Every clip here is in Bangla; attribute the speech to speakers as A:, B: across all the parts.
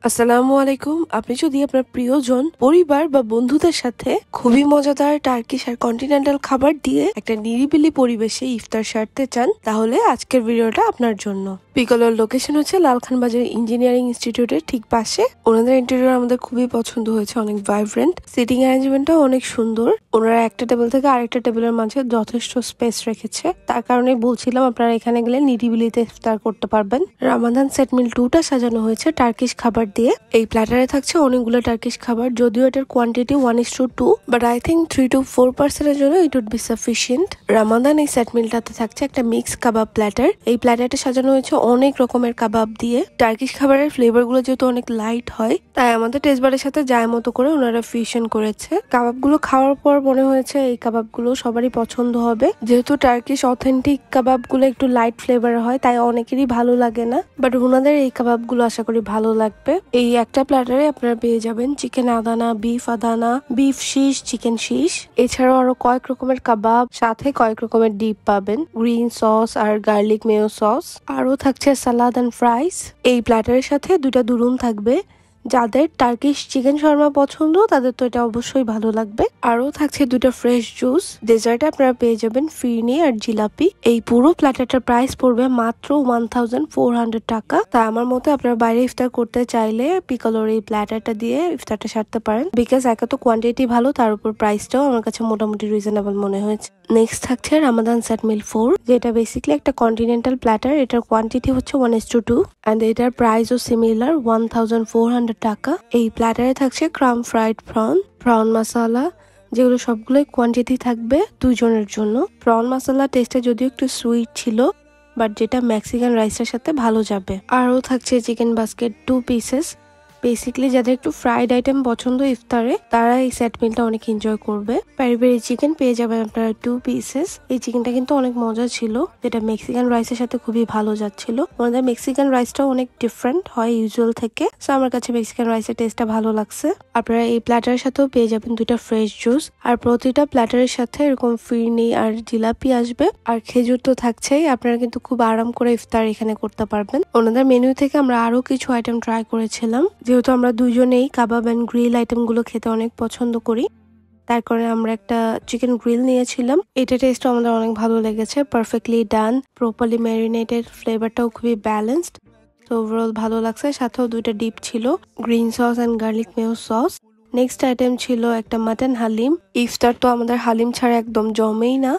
A: আসসালামু আলাইকুম। আপনি যদি আপনার প্রিয়জন, পরিবার বা বন্ধুদের সাথে খুবই মজাদার টার্কিশ আর কন্টিনেন্টাল খাবার দিয়ে একটা নিরিবিলি পরিবেশে ইফতার সারতে চান, তাহলে আজকের ভিডিওটা আপনার জন্য। পিকলোর লোকেশন হচ্ছে লালখান বাজার ইঞ্জিনিয়ারিং ইনস্টিটিউটের ঠিক পাশে। ওনাদের ইন্টেরিয়র আমাদের খুবই পছন্দ হয়েছে, অনেক ভাইব্রেন্ট, সিটিং অ্যারেঞ্জমেন্টটাও অনেক সুন্দর। ওনারা একটা টেবিল থেকে আরেকটা টেবিলের মাঝে যথেষ্ট স্পেস রেখেছে, তার কারণে বলছিলাম আপনারা এখানে গেলে নিরিবিলিতে ইফতার করতে পারবেন। রামাদান সেট মিল 2টা সাজানো হয়েছে টার্কিশ খাবার দিয়ে। এই প্ল্যাটারে থাকছে অনেকগুলো টার্কিশ খাবার, যদিও এটার quantity 1:2, but I think 3 to 4% এর জন্য it would be sufficient. Ramadan এই সেট মিলটাতে থাকছে একটা মিক্স কাবাব প্ল্যাটার। এই প্ল্যাটারটা সাজানো হয়েছে অনেক রকমের কাবাব দিয়ে। টার্কিশ খাবারের ফ্লেভার গুলো যেহেতু অনেক লাইট হয়, তাই আমাদের টেস্ট বারের সাথে যায় মতো করে ওনারা ফিউশন করেছে। কাবাবগুলো খাওয়ার পর মনে হয়েছে এই কাবাবগুলো সবারই পছন্দ হবে, যেহেতু টার্কিশ অথেন্টিক কাবাবগুলো একটু লাইট ফ্লেভার হয়, তাই অনেকেরই ভালো লাগে না, বাট ওনাদের এই কাবাবগুলো আশা করি ভালো লাগবে। এই একটা প্ল্যাটারে আপনারা পেয়ে যাবেন chicken আদানা, beef আদানা, beef shish, chicken shish, এছাড়াও আরো কয়েক রকমের কাবাব, সাথে কয়েক রকমের ডিপ পাবেন, গ্রিন সস আর গার্লিক মেয়ো সস। আরো থাকছে সালাদ এন্ড ফ্রাইস। এই প্ল্যাটারের সাথে 2টা দুরুম থাকবে। যাদের টার্কিশ চিকেন শর্মা পছন্দ তাদের তো এটা অবশ্যই ভালো লাগবে। আরো থাকছে 2টা ফ্রেশ জুস। ডেজার্টে আপনারা পেয়ে যাবেন ফিরনি আর জিলাপি। এই পুরো প্ল্যাটারটার প্রাইস পড়বে মাত্র 1400 টাকা। তা আমার মতে আপনারা বাইরে ইফতার করতে চাইলে পিকলোর এই প্ল্যাটারটা দিয়ে ইফতারটা সারতে পারেন, বিকজ একা তো কোয়ান্টিটি ভালো, তার উপর প্রাইসটাও আমার কাছে মোটামুটি রিজনেবল মনে হয়েছে। নেক্সট থাকছে রামাদান সেট মিল 4, যেটা বেসিক্যালি একটা কন্টিনেন্টাল প্ল্যাটার। এটার কোয়ান্টিটি হচ্ছে 1:2 এন্ড এটার প্রাইসও সিমিলার 1400 টাকা। এই প্ল্যাটারে থাকছে ক্রাম ফ্রাইড প্রন মাসালা, যেগুলো সবগুলোই কোয়ান্টিটি থাকবে 2 জনের জন্য। প্রন মাসালা টেস্টে যদিও একটু সুইট ছিল, বাট যেটা মেক্সিকান রাইসের সাথে ভালো যাবে। আরও থাকছে চিকেন বাস্কেট 2 পিসেস। বেসিক্যালি যাদের একটু ফ্রাইড আইটেম পছন্দ ইফতারে, তারা এই সেট মিলটা অনেক এনজয় করবে। পেরি পেরি চিকেন পেয়ে যাবেন আপনারা 2 পিসেস। এই চিকেনটা কিন্তু অনেক মজা ছিল, যেটা মেক্সিকান রাইসের সাথে খুবই ভালো যাচ্ছিল। আমাদের মেক্সিকান রাইসটাও অনেক ডিফারেন্ট হয় ইউজুয়াল থেকে, সো আমার কাছে মেক্সিকান রাইসের টেস্টটা ভালো লাগছে। আপনারা এই প্ল্যাটারের সাথেও পেয়ে যাবেন 2টা ফ্রেশ জুস, আর প্রতিটা প্ল্যাটারের সাথে এরকম ফিরনি আর জিলাপি আসবে, আর খেজুর তো থাকছেই। আপনারা কিন্তু খুব আরাম করে ইফতার এখানে করতে পারবেন। ওনাদের মেনু থেকে আমরা আরো কিছু আইটেম ট্রাই করেছিলাম, যেহেতু আমরা দুজনেই কাবাব এন্ড গ্রিল আইটেম গুলো খেতে অনেক পছন্দ করি, তার কারণে আমরা একটা চিকেন গ্রিল নিয়েছিলাম। এটা টেস্ট আমাদের অনেক ভালো লেগেছে, পারফেক্টলি ডান, প্রপারলি ম্যারিনেটেড, ফ্লেভারটাও খুবই ব্যালেন্সড, তো ওভারঅল ভালো লাগছে। সাথেও 2টা ডিপ ছিল, green sauce and garlic mayo sauce. Next item ছিল একটা মাটন হালিম। ইফতার তো আমাদের হালিম ছাড়া একদম জমেই না,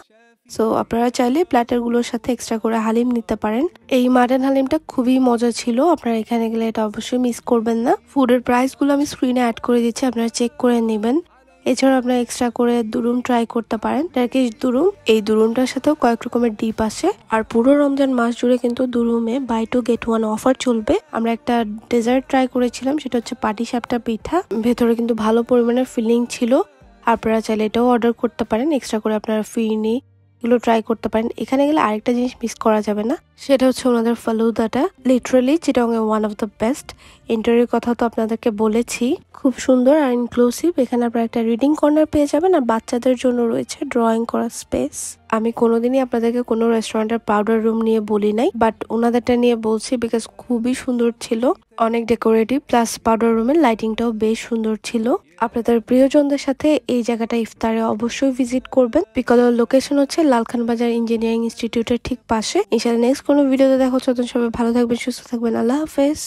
A: সো আপনারা চাইলে প্ল্যাটার গুলোর সাথে এক্সট্রা করে হালিম নিতে পারেন। এই মাটন হালিমটা খুবই মজা ছিল, আপনারা এখানে গেলে এটা অবশ্যই মিস করবেন না। ফুডের প্রাইস গুলো আমি স্ক্রিনে অ্যাড করে দিচ্ছি, আপনারা চেক করে নেবেন। এছাড়া আপনারা এক্সট্রা করে দুরুম ট্রাই করতে পারেন, টার্কিশ দুরুম। এই দুরুমটার সাথেও কয়েক রকমের ডিপ আছে, আর পুরো রমজান মাস জুড়ে কিন্তু দুরুমে বাই 2 get 1 অফার চলবে। আমরা একটা ডেজার্ট ট্রাই করেছিলাম, সেটা হচ্ছে পাটিসাপটা পিঠা। ভেতরে কিন্তু ভালো পরিমাণের ফিলিং ছিল। আপনারা চাইলে এটাও অর্ডার করতে পারেন, এক্সট্রা করে আপনারা ফিরনি এগুলো ট্রাই করতে পারেন। এখানে গেলে আরেকটা জিনিস মিস করা যাবে না, সেটা হচ্ছে ওনাদের ফালুদাটা। Literally Chittagong one of the best. ইন্টারভিউর কথা তো আপনাদেরকে বলেছি, খুব সুন্দর আর ইনক্লুসিভ। এখানে আপনারা একটা রিডিং কর্নার পেয়ে যাবেন, আর বাচ্চাদের জন্য রয়েছে ড্রয়িং করার স্পেস। আমি কোনোদিনই আপনাদেরকে কোনো রেস্টুরেন্টের পাউডার রুম নিয়ে বলি নাই, বাট ওনাদেরটা নিয়ে বলছি বিকজ খুবই সুন্দর ছিল, অনেক ডেকোরেটিভ, প্লাস পাউডার রুমের লাইটিংটাও বেশ সুন্দর ছিল। আপনাদের প্রিয়জনদের সাথে এই জায়গাটা ইফতারে অবশ্যই ভিজিট করবেন। পিকলোর লোকেশন হচ্ছে লালখান বাজার ইঞ্জিনিয়ারিং ইনস্টিটিউটের ঠিক পাশে। ইনশাআল্লাহ নেক্সট কোনো ভিডিওতে দেখা হচ্ছে। সবাই ভালো থাকবেন, সুস্থ থাকবেন। আল্লাহ হাফেজ।